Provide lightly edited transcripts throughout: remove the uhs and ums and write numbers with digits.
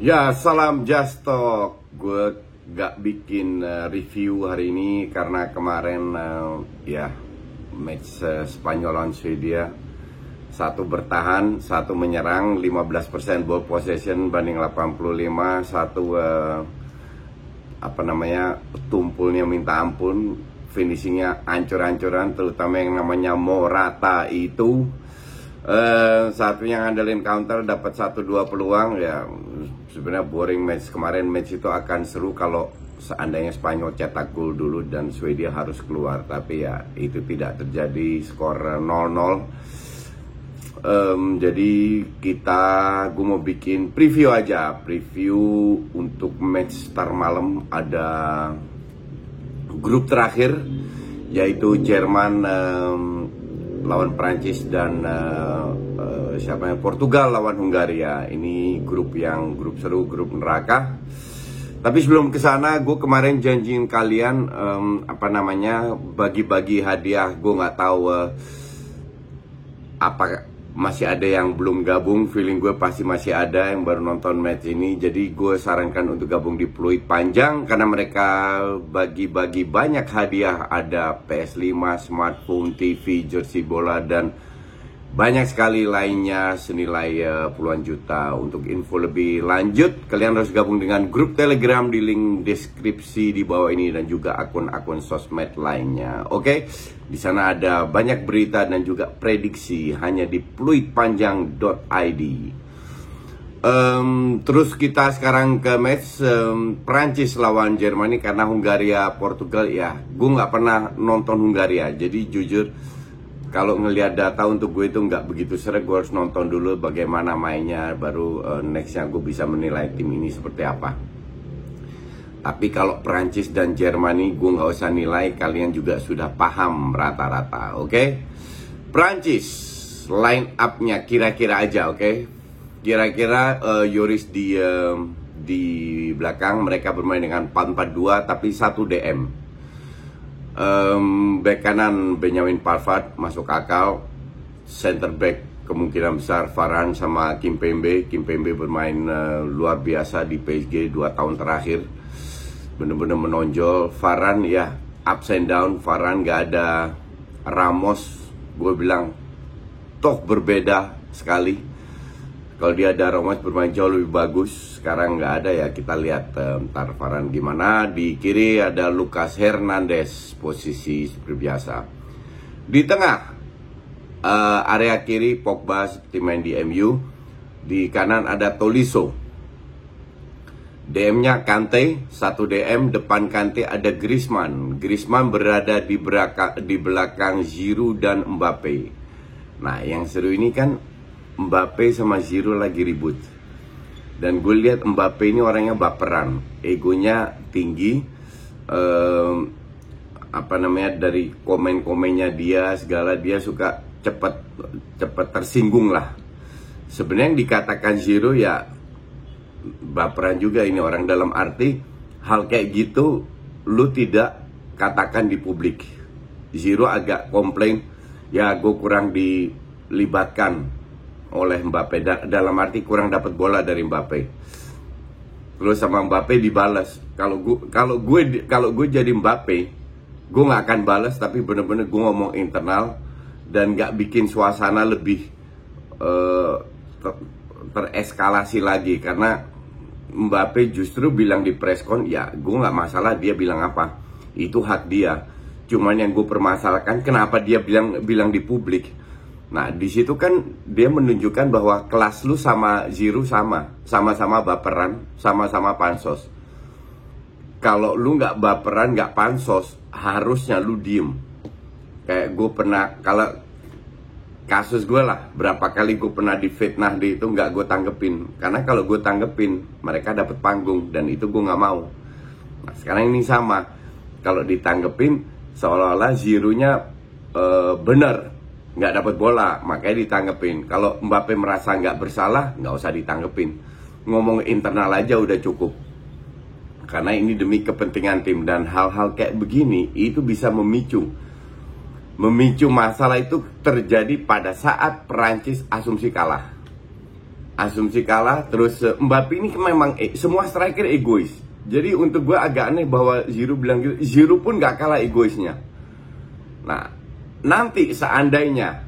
Ya, salam Just Talk. Gue gak bikin review hari ini karena kemarin match Spanyol lawan Swedia. Satu bertahan, satu menyerang, 15% ball possession banding 85. Satu tumpulnya minta ampun, finishingnya ancur-ancuran, terutama yang namanya Morata itu. Satu yang ngandelin counter, dapat 1-2 peluang. Ya sebenarnya boring match kemarin. Match itu akan seru kalau seandainya Spanyol cetak gol dulu dan Swedia harus keluar, tapi ya itu tidak terjadi. Skor 0-0. Jadi gue mau bikin preview aja, preview untuk match star malam. Ada grup terakhir yaitu Jerman lawan Prancis dan Portugal lawan Hungaria. Ini grup seru, grup neraka. Tapi sebelum ke sana, gue kemarin janjiin kalian bagi-bagi hadiah. Gue nggak tahu apa masih ada yang belum gabung. Feeling gue pasti masih ada yang baru nonton match ini. Jadi gue sarankan untuk gabung di Peluit Panjang karena mereka bagi-bagi banyak hadiah. Ada PS5, smartphone, TV, jersey bola, dan banyak sekali lainnya senilai puluhan juta. Untuk info lebih lanjut, kalian harus gabung dengan grup Telegram di link deskripsi di bawah ini dan juga akun-akun sosmed lainnya. Oke, di sana ada banyak berita dan juga prediksi hanya di pluitpanjang.id. Terus kita sekarang ke match Prancis lawan Jerman karena Hungaria Portugal. Ya, gue nggak pernah nonton Hungaria, jadi jujur kalau ngelihat data untuk gue itu nggak begitu seru. Gue harus nonton dulu bagaimana mainnya, baru nextnya gue bisa menilai tim ini seperti apa. Tapi kalau Prancis dan Jerman ini gue nggak usah nilai, kalian juga sudah paham rata-rata. Oke? Prancis line up-nya kira-kira aja, oke? Kira-kira Yoris di belakang. Mereka bermain dengan 4-4-2 tapi 1 DM. Back kanan Benjamin Pavard masuk akal. Center back kemungkinan besar Varane sama Kimpembe. Kimpembe bermain luar biasa di PSG 2 tahun terakhir, bener-bener menonjol. Varane ya ups and down. Varane gak ada Ramos, gue bilang toh berbeda sekali. Kalau dia ada Ramos bermain jauh lebih bagus. Sekarang nggak ada ya, kita lihat ntar Varane gimana. Di kiri ada Lucas Hernandez, posisi seperti biasa. Di tengah area kiri Pogba seperti main di MU. Di kanan ada Tolisso. DM-nya Kante, 1 DM. Depan Kante ada Griezmann. Griezmann berada di belakang Giroud dan Mbappe. Nah, yang seru ini kan Mbappe sama Giroud lagi ribut. Dan gue lihat Mbappe ini orangnya baperan, egonya tinggi. Dari komen-komennya dia segala, dia suka cepet tersinggung lah. Sebenarnya yang dikatakan Giroud ya baperan juga ini orang, dalam arti hal kayak gitu lu tidak katakan di publik. Giroud agak komplain, ya gue kurang dilibatkan oleh Mbappe, dalam arti kurang dapat bola dari Mbappe. Terus sama Mbappe dibalas. Kalau gue jadi Mbappe, gue nggak akan balas, tapi bener-bener gue ngomong internal dan nggak bikin suasana lebih tereskalasi lagi. Karena Mbappe justru bilang di preskon, ya gue nggak masalah dia bilang apa, itu hak dia. Cuman yang gue permasalahkan kenapa dia bilang di publik. Nah, di situ kan dia menunjukkan bahwa kelas lu sama Giroud sama-sama baperan, sama-sama pansos. Kalau lu nggak baperan, nggak pansos, harusnya lu diem. Kayak gue pernah, kalau kasus gue lah, berapa kali gue pernah difitnah di itu nggak gue tanggepin. Karena kalau gue tanggepin, mereka dapet panggung dan itu gue nggak mau. Nah, sekarang ini sama, kalau ditanggepin seolah-olah Giroud-nya bener, nggak dapat bola, makanya ditanggepin. Kalau Mbappe merasa nggak bersalah, nggak usah ditanggepin. Ngomong internal aja udah cukup. Karena ini demi kepentingan tim, dan hal-hal kayak begini itu bisa memicu masalah itu terjadi pada saat Perancis asumsi kalah. asumsi kalah. Terus Mbappe ini memang semua striker egois. Jadi untuk gue agak aneh bahwa Giroud bilang gitu. Giroud pun gak kalah egoisnya. Nah, nanti seandainya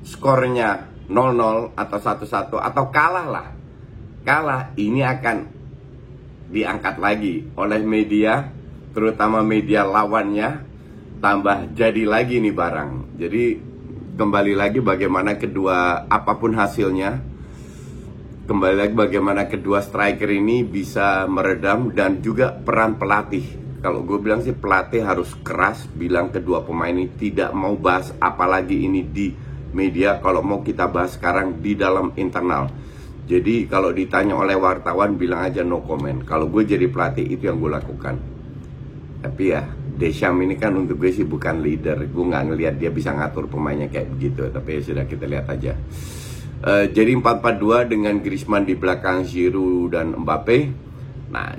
skornya 0-0 atau 1-1 atau kalah, ini akan diangkat lagi oleh media, terutama media lawannya, tambah jadi lagi nih barang. Jadi kembali lagi bagaimana kedua, apapun hasilnya, kembali lagi bagaimana kedua striker ini bisa meredam, dan juga peran pelatih. Kalau gue bilang sih pelatih harus keras bilang kedua pemain ini tidak mau bahas apalagi ini di media. Kalau mau kita bahas sekarang di dalam internal. Jadi kalau ditanya oleh wartawan bilang aja no comment. Kalau gue jadi pelatih itu yang gue lakukan. Tapi ya Deschamps ini kan untuk gue sih bukan leader. Gue nggak ngelihat dia bisa ngatur pemainnya kayak begitu. Tapi ya sudah, kita lihat aja. Jadi 4-4-2 dengan Griezmann di belakang Giroud dan Mbappe. Nah,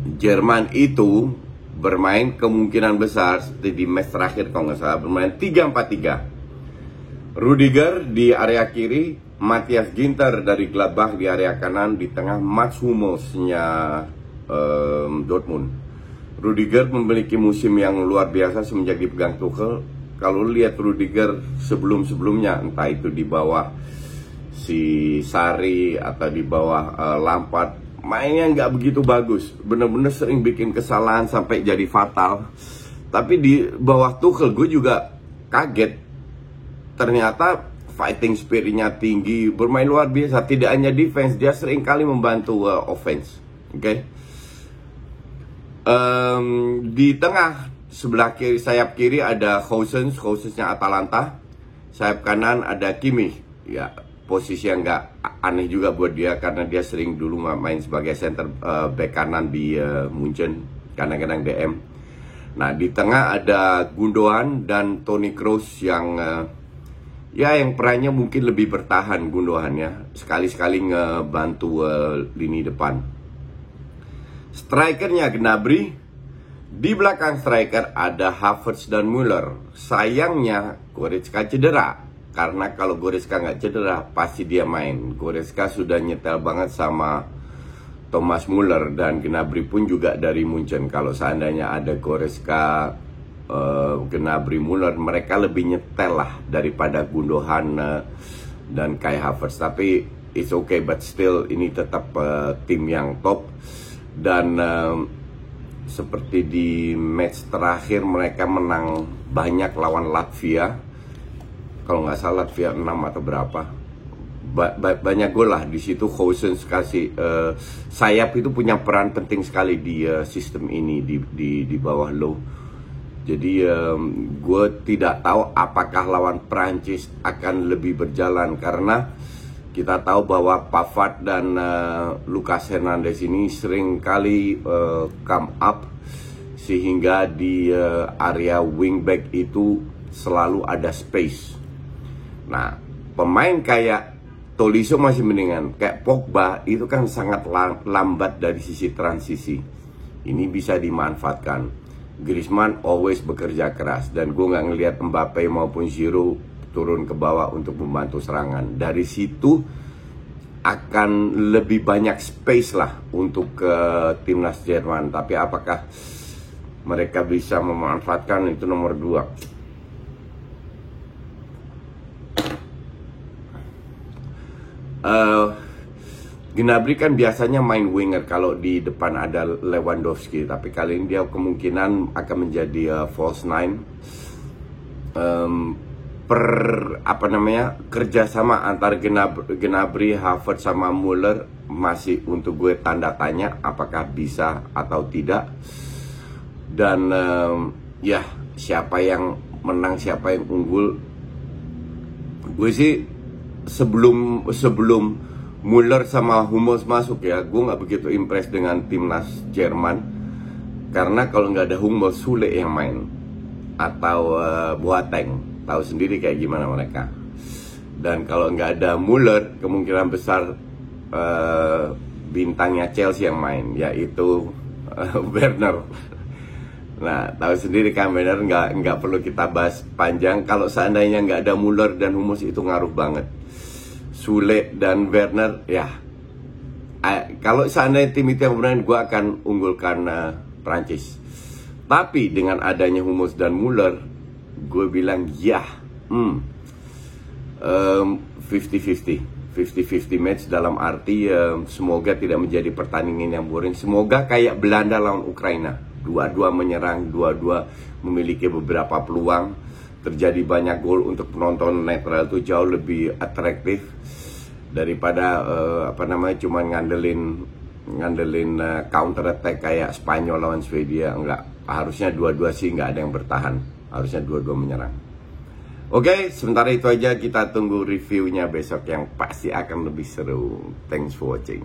Jerman itu bermain kemungkinan besar seperti di match terakhir kalau nggak salah, bermain 3-4-3. Rudiger di area kiri, Matthias Ginter dari Gladbach di area kanan, di tengah Mats Hummelsnya Dortmund. Rudiger memiliki musim yang luar biasa semenjak dipegang Tuchel. Kalau lihat Rudiger sebelum-sebelumnya, entah itu di bawah si Sarri atau di bawah Lampard, mainnya nggak begitu bagus, bener-bener sering bikin kesalahan sampai jadi fatal. Tapi di bawah Tuchel gue juga kaget, ternyata fighting spiritnya tinggi, bermain luar biasa. Tidak hanya defense, dia sering kali membantu offense. Oke. Di tengah sebelah kiri, sayap kiri ada Gosensnya Atalanta. Sayap kanan ada Kimmich. Ya, posisi yang nggak aneh juga buat dia karena dia sering dulu main sebagai center back kanan di Munchen, kadang-kadang DM. Nah, di tengah ada Gundogan dan Toni Kroos yang yang perannya mungkin lebih bertahan. Gundogan ya, sekali-sekali ngebantu lini depan. Strikernya Gnabry. Di belakang striker ada Havertz dan Müller. Sayangnya Goretzka cedera. Karena kalau Goretzka nggak cedera, pasti dia main. Goretzka sudah nyetel banget sama Thomas Müller, dan Gnabry pun juga dari Munchen. Kalau seandainya ada Goretzka, Gnabry, Müller, mereka lebih nyetel lah daripada Gundogan dan Kai Havertz. Tapi it's okay, but still ini tetap tim yang top. Dan seperti di match terakhir mereka menang banyak lawan Latvia. Kalau nggak salah Latvia 6 atau berapa, banyak gol lah di situ. Gosens kasih sayap itu punya peran penting sekali di sistem ini di bawah low. Jadi gue tidak tahu apakah lawan Prancis akan lebih berjalan, karena kita tahu bahwa Pavard dan Lucas Hernandez ini sering kali come up, sehingga di area wingback itu selalu ada space. Nah, pemain kayak Tolisso masih mendingan. Kayak Pogba itu kan sangat lambat dari sisi transisi. Ini bisa dimanfaatkan. Griezmann always bekerja keras, dan gue nggak ngelihat Mbappe maupun Giroud turun ke bawah untuk membantu serangan. Dari situ akan lebih banyak space lah untuk timnas Jerman. Tapi apakah mereka bisa memanfaatkan, itu nomor 2. Gnabry kan biasanya main winger kalau di depan ada Lewandowski, tapi kali ini dia kemungkinan akan menjadi false nine. Kerjasama antara Gnabry, Havertz sama Müller masih untuk gue tanda tanya apakah bisa atau tidak. Dan siapa yang menang, siapa yang unggul, gue sih sebelum Müller sama Hummels masuk ya, gue nggak begitu impress dengan timnas Jerman, karena kalau nggak ada Hummels, Sule yang main atau Boateng, tahu sendiri kayak gimana mereka. Dan kalau nggak ada Müller, kemungkinan besar bintangnya Chelsea yang main, yaitu Werner. Nah, tahu sendiri kan, Werner nggak perlu kita bahas panjang. Kalau seandainya nggak ada Müller dan Hummels, itu ngaruh banget. Sule dan Werner, ya kalau seandainya tim itu yang kemudian gue akan unggulkan Prancis. Tapi dengan adanya Hummels dan Muller, gue bilang ya 50-50 match, dalam arti semoga tidak menjadi pertandingan yang boring. Semoga kayak Belanda lawan Ukraina, dua-dua menyerang, dua-dua memiliki beberapa peluang, terjadi banyak gol. Untuk penonton netral itu jauh lebih atraktif daripada cuman ngandelin counter attack kayak Spanyol lawan Swedia. Enggak, harusnya dua-dua sih nggak ada yang bertahan, harusnya dua-dua menyerang. Oke, sementara itu aja, kita tunggu reviewnya besok yang pasti akan lebih seru. Thanks for watching.